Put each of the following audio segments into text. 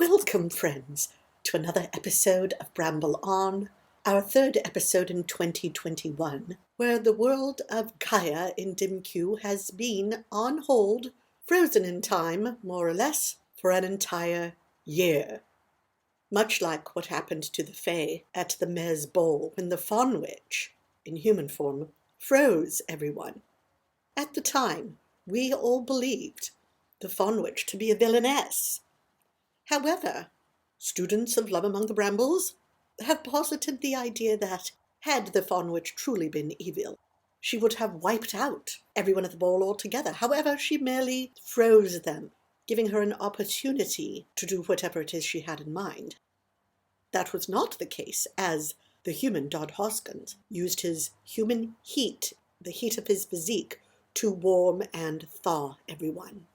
Welcome, friends, to another episode of Bramble On, our third episode in 2021, where the world of Gaia in DimQ has been on hold, frozen in time, more or less, for an entire year. Much like what happened to the Fae at the Mayor's Ball when the Fawn Witch, in human form, froze everyone. At the time, we all believed the Fawn Witch to be a villainess. However, students of Love Among the Brambles have posited the idea that, had the Fawn Witch truly been evil, she would have wiped out everyone at the ball altogether. However, she merely froze them, giving her an opportunity to do whatever it is she had in mind. That was not the case, as the human Dodd Hoskins used his human heat, the heat of his physique, to warm and thaw everyone.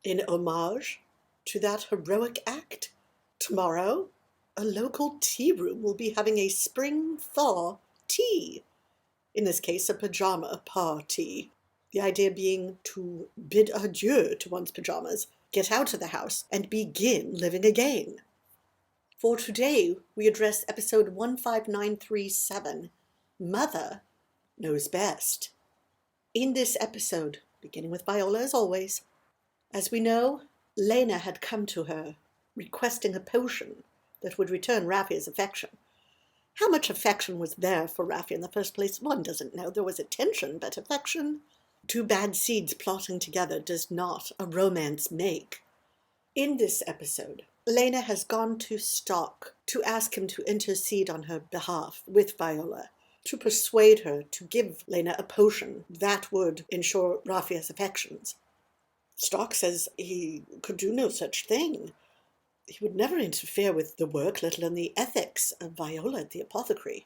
In homage to that heroic act, tomorrow, a local tea room will be having a spring thaw tea. In this case, a pajama party. The idea being to bid adieu to one's pajamas, get out of the house, and begin living again. For today, we address episode 15937, Mother Knows Best. In this episode, beginning with Viola as always, as we know, Lena had come to her, requesting a potion that would return Raffia's affection. How much affection was there for Raffia in the first place, one doesn't know. There was attention, but affection? Two bad seeds plotting together does not a romance make. In this episode, Lena has gone to Stalk to ask him to intercede on her behalf with Viola, to persuade her to give Lena a potion that would ensure Raffia's affections. Stalk says he could do no such thing. He would never interfere with the work, let alone the ethics of Viola at the apothecary.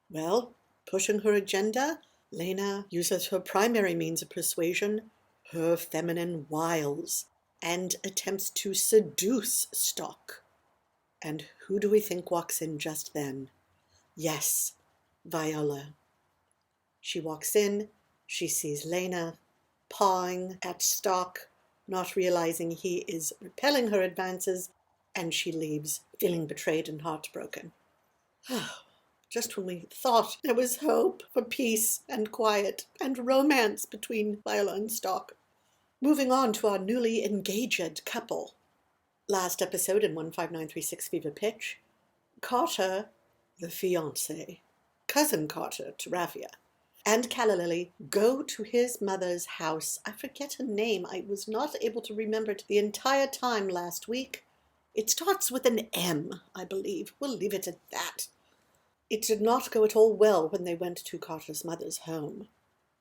Well, pushing her agenda, Lena uses her primary means of persuasion, her feminine wiles, and attempts to seduce Stalk. And who do we think walks in just then? Yes, Viola. She walks in, she sees Lena pawing at Stalk, not realizing he is repelling her advances, and she leaves, feeling betrayed and heartbroken. Just when we thought there was hope for peace and quiet and romance between Viola and Stalk. Moving on to our newly engaged couple. Last episode in 15936 Fever Pitch, Karter, the fiancé, cousin Karter to Raffia, and Calli go to his mother's house. I forget her name. I was not able to remember it the entire time last week. It starts with an M, I believe. We'll leave it at that. It did not go at all well when they went to Karter's mother's home.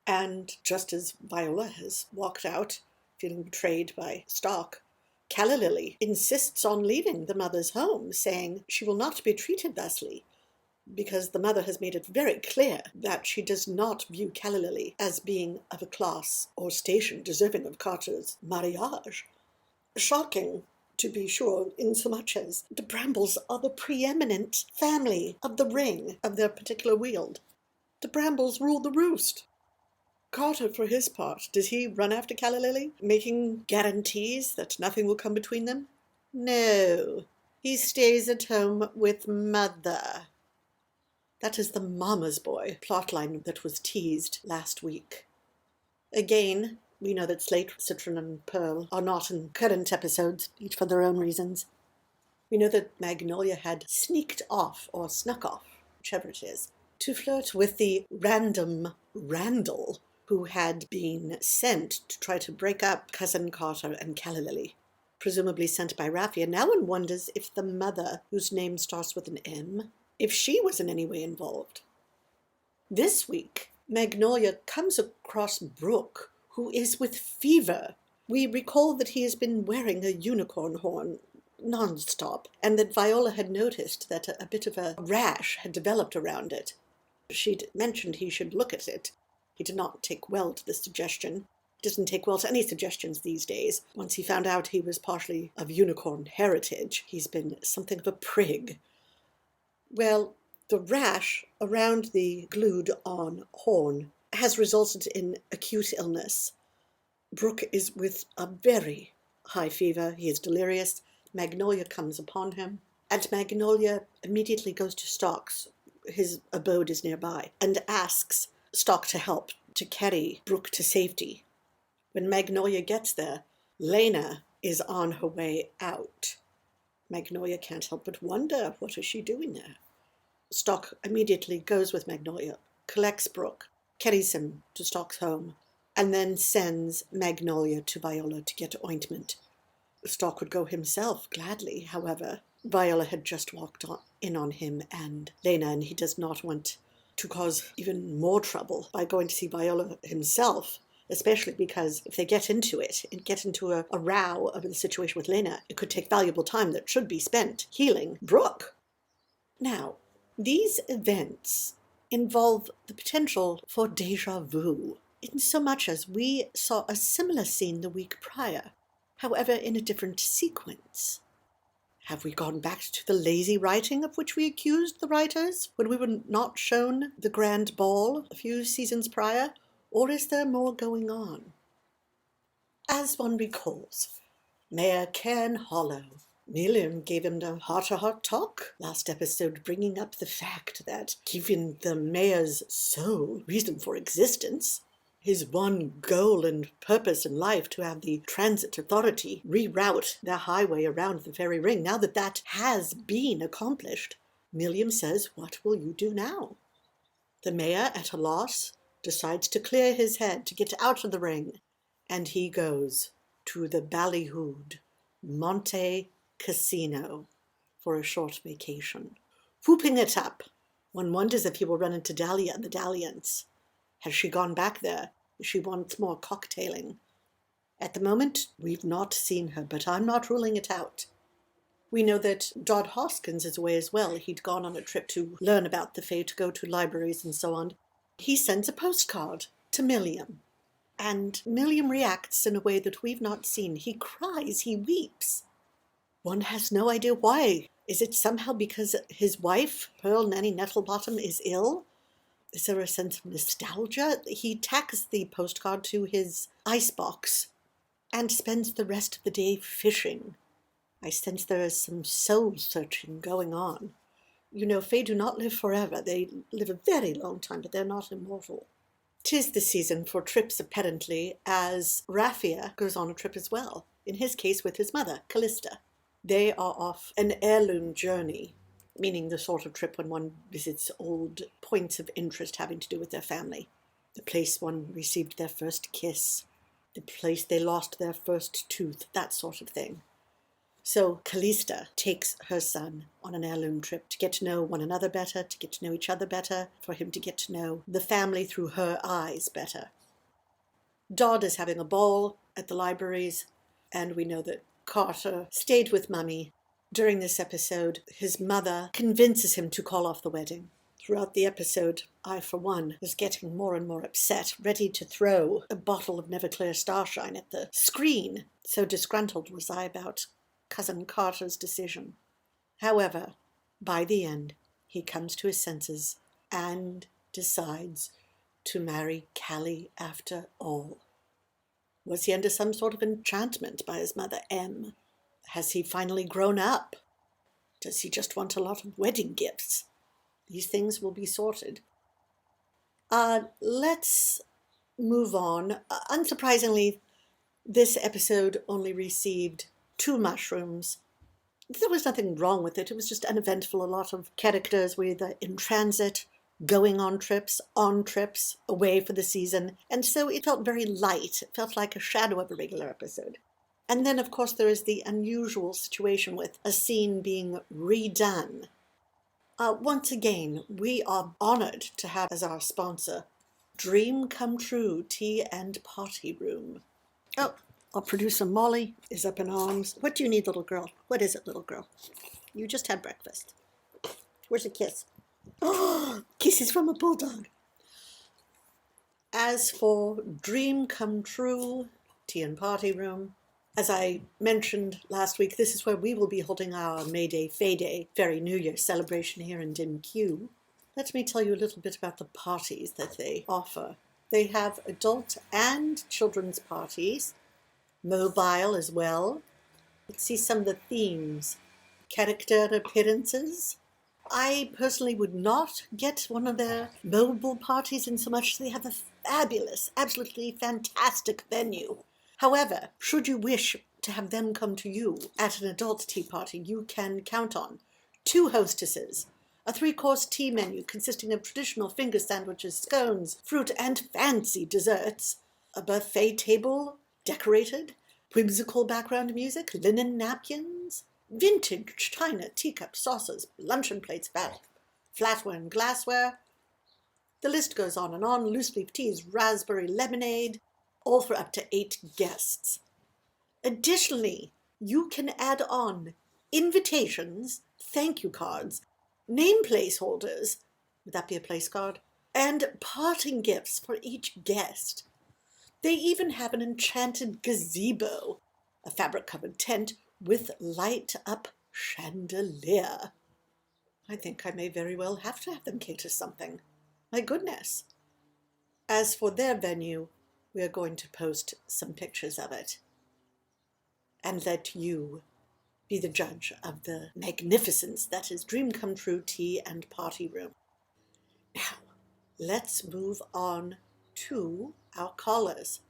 And just as Viola has walked out, feeling betrayed by Stalk, Calli insists on leaving the mother's home, saying she will not be treated thusly, because the mother has made it very clear that she does not view Calli as being of a class or station deserving of Karter's marriage. Shocking, to be sure, insomuch as the Brambles are the preeminent family of the ring of their particular weald. The Brambles rule the roost. Karter, for his part, does he run after Calli, making guarantees that nothing will come between them? No, he stays at home with Mother. That is the mama's boy plotline that was teased last week. Again, we know that Slate, Citron, and Pearl are not in current episodes, each for their own reasons. We know that Magnolia had sneaked off, or snuck off, whichever it is, to flirt with the random Randall, who had been sent to try to break up cousin Karter and Calli, presumably sent by Raffia. Now one wonders if the mother, whose name starts with an M, if she was in any way involved. This week, Magnolia comes across Brooke, who is with fever. We recall that he has been wearing a unicorn horn non-stop, and that Viola had noticed that a bit of a rash had developed around it. She'd mentioned he should look at it. He did not take well to the suggestion. Doesn't take well to any suggestions these days. Once he found out he was partially of unicorn heritage, he's been something of a prig. Well, the rash around the glued-on horn has resulted in acute illness. Brooke is with a very high fever. He is delirious. Magnolia comes upon him, and Magnolia immediately goes to Stalk's. His abode is nearby, and asks Stalk to help to carry Brooke to safety. When Magnolia gets there, Lena is on her way out. Magnolia can't help but wonder, what is she doing there? Stalk immediately goes with Magnolia, collects Brooke, carries him to Stalk's home, and then sends Magnolia to Viola to get ointment. Stalk would go himself, gladly. However, Viola had just walked in on him and Lena, and he does not want to cause even more trouble by going to see Viola himself, especially because if they get into it and get into a row over the situation with Lena, it could take valuable time that should be spent healing Brooke. Now, these events involve the potential for déjà vu, in so much as we saw a similar scene the week prior, however in a different sequence. Have we gone back to the lazy writing of which we accused the writers when we were not shown the grand ball a few seasons prior, or is there more going on? As one recalls, Mayor Cairn Hollow, William gave him the heart-to-heart talk last episode, bringing up the fact that given the mayor's sole reason for existence, his one goal and purpose in life to have the transit authority reroute their highway around the fairy ring, now that that has been accomplished, William says, what will you do now? The mayor, at a loss, decides to clear his head to get out of the ring, and he goes to the ballyhooed Monte Casino for a short vacation. Whooping it up, one wonders if he will run into Dahlia and the Dalliance. Has she gone back there? She wants more cocktailing. At the moment, we've not seen her, but I'm not ruling it out. We know that Dodd Hoskins is away as well. He'd gone on a trip to learn about the Fae, to go to libraries and so on. He sends a postcard to Milliam, and Milliam reacts in a way that we've not seen. He cries, he weeps. One has no idea why. Is it somehow because his wife, Pearl Nanny Nettlebottom, is ill? Is there a sense of nostalgia? He tacks the postcard to his icebox and spends the rest of the day fishing. I sense there is some soul-searching going on. You know, Fae do not live forever. They live a very long time, but they're not immortal. 'Tis the season for trips, apparently, as Raffia goes on a trip as well, in his case with his mother, Kalista. They are off an heirloom journey, meaning the sort of trip when one visits old points of interest having to do with their family. The place one received their first kiss, the place they lost their first tooth, that sort of thing. So Kalista takes her son on an heirloom trip to get to know one another better, to get to know each other better, for him to get to know the family through her eyes better. Dodd is having a ball at the libraries, and we know that Carter stayed with Mummy. During this episode, his mother convinces him to call off the wedding. Throughout the episode, I, for one, was getting more and more upset, ready to throw a bottle of Neverclear Starshine at the screen. So disgruntled was I about Cousin Carter's decision. However, by the end, he comes to his senses and decides to marry Calli after all. Was he under some sort of enchantment by his mother, M? Has he finally grown up? Does he just want a lot of wedding gifts? These things will be sorted. Let's move on. Unsurprisingly, this episode only received 2 mushrooms. There was nothing wrong with it. It was just uneventful. A lot of characters were either in transit, going on trips, away for the season. And so it felt very light. It felt like a shadow of a regular episode. And then, of course, there is the unusual situation with a scene being redone. Once again, we are honored to have as our sponsor Dream Come True Tea and Party Room. Oh, our producer Molly is up in arms. What do you need, little girl? What is it, little girl? You just had breakfast. Where's a kiss? Oh, kisses from a bulldog. As for Dream Come True Tea and Party Room, as I mentioned last week, this is where we will be holding our May Day, Fae Day, Fairy New Year celebration here in DimQ. Let me tell you a little bit about the parties that they offer. They have adult and children's parties, mobile as well. Let's see some of the themes. Character appearances. I personally would not get one of their mobile parties in so much as they have a fabulous, absolutely fantastic venue. However, should you wish to have them come to you at an adult tea party, you can count on 2 hostesses, a 3-course tea menu consisting of traditional finger sandwiches, scones, fruit, and fancy desserts, a buffet table decorated, whimsical background music, linen napkins, vintage china, teacups, saucers, luncheon plates, flatware and glassware. The list goes on, loose leaf teas, raspberry lemonade, all for up to 8 guests. Additionally, you can add on invitations, thank you cards, name placeholders, would that be a place card? And parting gifts for each guest. They even have an enchanted gazebo, a fabric-covered tent with light-up chandelier. I think I may very well have to have them cater something. My goodness. As for their venue, we are going to post some pictures of it and let you be the judge of the magnificence that is Dream Come True Tea and Party Room. Now, let's move on to our callers.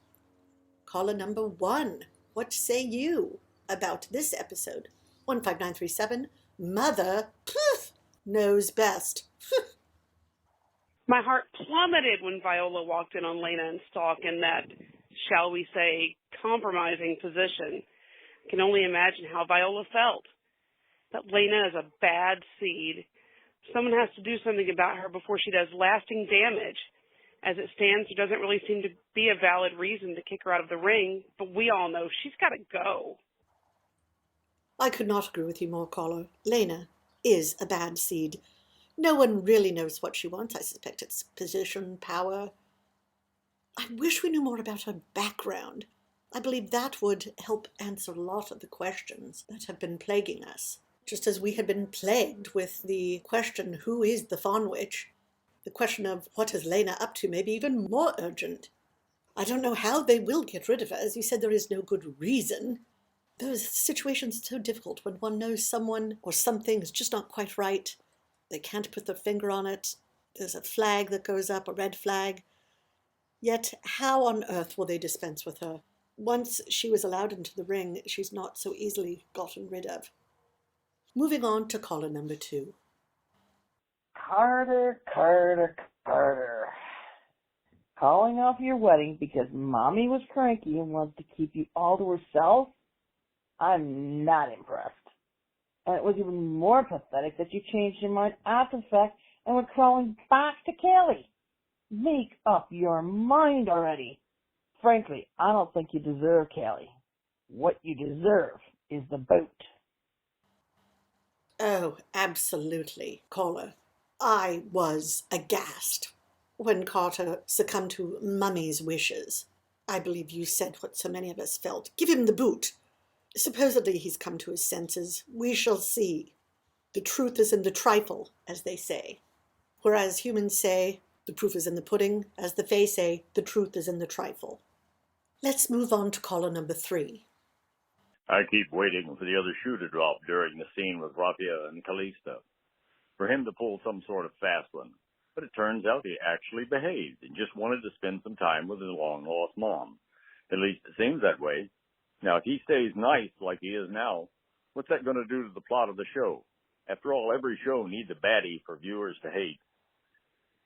Caller number 1, what say you about this episode? 15937, Mother knows best. My heart plummeted when Viola walked in on Lena and Stalk in that, shall we say, compromising position. I can only imagine how Viola felt. That Lena is a bad seed. Someone has to do something about her before she does lasting damage. As it stands, there doesn't really seem to be a valid reason to kick her out of the ring, but we all know she's got to go. I could not agree with you more, caller. Lena is a bad seed. No one really knows what she wants. I suspect it's position, power. I wish we knew more about her background. I believe that would help answer a lot of the questions that have been plaguing us. Just as we had been plagued with the question, who is the Fawn Witch? The question of what is Lena up to may be even more urgent. I don't know how they will get rid of her. As you said, there is no good reason. Those situations are so difficult when one knows someone or something is just not quite right. They can't put their finger on it. There's a flag that goes up, a red flag. Yet how on earth will they dispense with her? Once she was allowed into the ring, she's not so easily gotten rid of. Moving on to caller number 2. Karter Karter Karter. Calling off your wedding because Mommy was cranky and wants to keep you all to herself? I'm not impressed. And it was even more pathetic that you changed your mind after the fact and were crawling back to Calli. Make up your mind already. Frankly, I don't think you deserve Calli. What you deserve is the boat. Oh, absolutely, caller. I was aghast when Carter succumbed to Mummy's wishes. I believe you said what so many of us felt. Give him the boot. Supposedly he's come to his senses. We shall see. The truth is in the trifle, as they say. Whereas humans say, the proof is in the pudding, as the Fae say, the truth is in the trifle. Let's move on to caller number 3. I keep waiting for the other shoe to drop during the scene with Raffia and Kalista, for him to pull some sort of fast one. But it turns out he actually behaved and just wanted to spend some time with his long-lost mom. At least it seems that way. Now, if he stays nice like he is now, what's that going to do to the plot of the show? After all, every show needs a baddie for viewers to hate.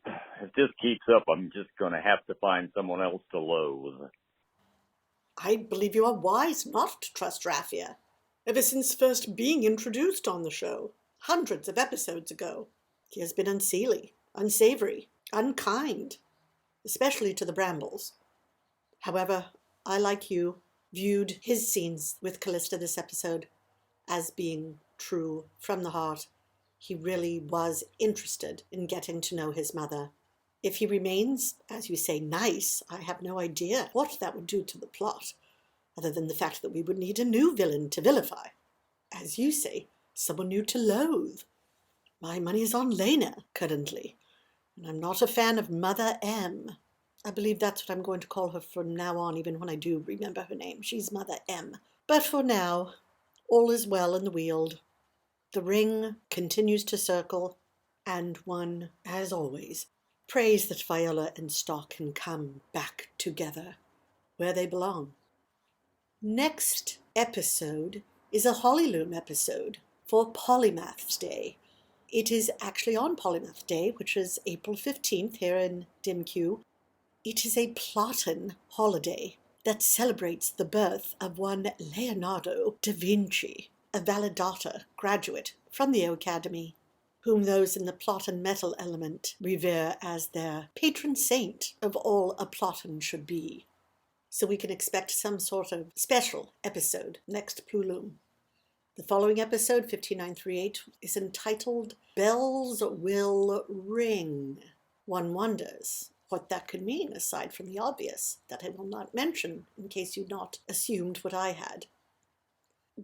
If this keeps up, I'm just going to have to find someone else to loathe. I believe you are wise not to trust Raffia. Ever since first being introduced on the show, hundreds of episodes ago, he has been unseelie, unsavory, unkind, especially to the Brambles. However, I, like you, viewed his scenes with Kalista this episode as being true from the heart. He really was interested in getting to know his mother. If he remains, as you say, nice, I have no idea what that would do to the plot, other than the fact that we would need a new villain to vilify. As you say, someone new to loathe. My money is on Lena, currently, and I'm not a fan of Mother M. I believe that's what I'm going to call her from now on, even when I do remember her name. She's Mother M. But for now, All is well in the Weald. The ring continues to circle, and one, as always, prays that Viola and Stalk can come back together where they belong. Next episode is a Holyloom episode for Polymath's Day. It is actually on Polymath Day, which is April 15th here in DimQ. It is a Plottin holiday that celebrates the birth of one Leonardo da Vinci, a Validata graduate from the Ocademy, whom those in the Plottin metal element revere as their patron saint of all a Plottin should be. So we can expect some sort of special episode next Plulum. The following episode, 5938, is entitled Bells Will Ring. One wonders what that could mean, aside from the obvious, that I will not mention in case you'd not assumed what I had.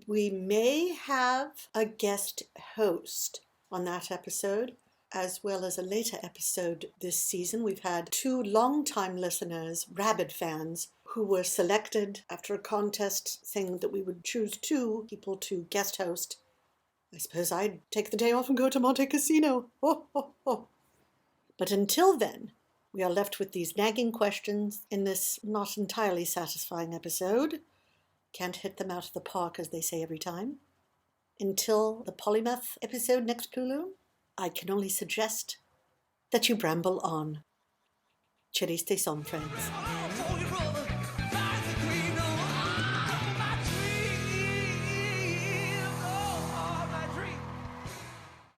We may have a guest host on that episode, as well as a later episode this season. We've had 2 longtime listeners, rabid fans, who were selected after a contest saying that we would choose 2 people to guest host. I suppose I'd take the day off and go to Monte Cassino. Ho, ho, ho. But until then, we are left with these nagging questions in this not entirely satisfying episode. Can't hit them out of the park, as they say every time. Until the Polymath episode next Plulum, I can only suggest that you bramble on. Chériste son, friends.